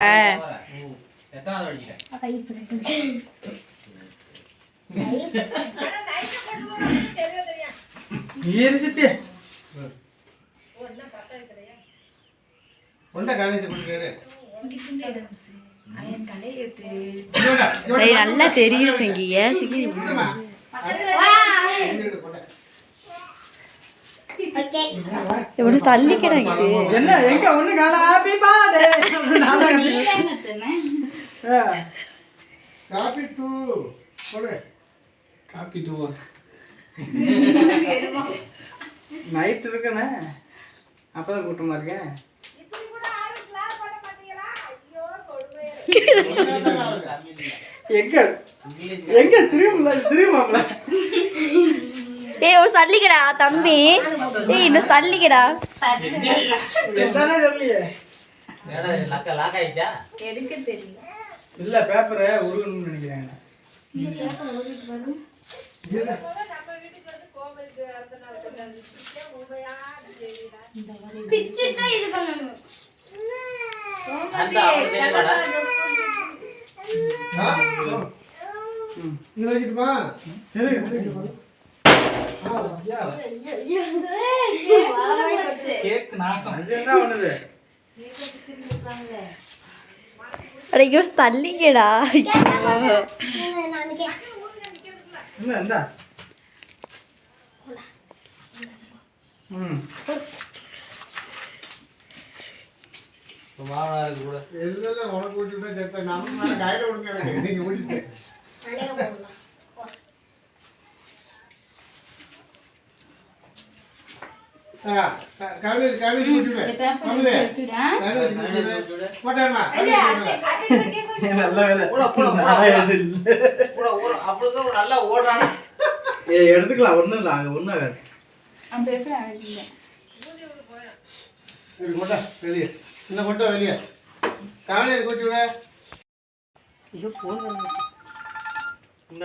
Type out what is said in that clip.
நல்லா தெரியும் சங்கிய எவ்வளவு தள்ளி கிடக்குது என்ன எங்க ஒண்ணு காணா ஹாப்பி பர்த்டே காபி 2 போடு காபி 2 நைட் இருக்கனே அப்பதான் கூட்டமா இருக்கேன் இப்படி கூட ஆறு கிளாஸ் பண்ண மாட்டீங்களா ஐயோ கொடுமையே எங்க எங்க திரும்பல ஏய் ஒரு தள்ளிக்கடா தம்பி ஏய் இன்னும் தள்ளிக்கடா எதானே தெரியலையே ஏடா லாக் ஆயிச்சா எடுக்க தெரியல இல்ல பேப்பர் உருகணும்னு நினைக்கிறேன் இந்த பேப்பர் உருகிட்டு வரும் நம்ம வீட்டுக்கு வந்து கோமலுக்கு அடுத்த நாள் கொண்டாந்து உண்மையா தெரியல இந்த வரை பிச்சிட்டா இது பண்ணனும் அந்த அவனுக்கு தெரியுமாடா இங்க வச்சிட்டுமா சரி கேக் நாசம் அது என்ன பண்ணுது அரையோ தள்ளிக்கடா என்ன இந்தா மாவனாருக்கு கூட இல்ல உனக்கு ஊட்டிட்டா செத்த நம்ம மேல கையில விடுங்க நீங்க ஊட்டிட்டு காவேரி ஊட்டிடு கமலே காவேரி போடாமா நல்ல வேலை போடா அப்படியே ஒரு நல்லா ஓடுறானே ஏய் எடுத்துக்கலாம் ஒண்ணும் இல்ல அங்க ஒண்ணு ஆகாது அந்த பேப்பர் ஆகிங்க இது கொண்டா வெளிய என்ன கொண்டா வெளிய காவேரி கூட்டி விட ஐயோ போன் என்ன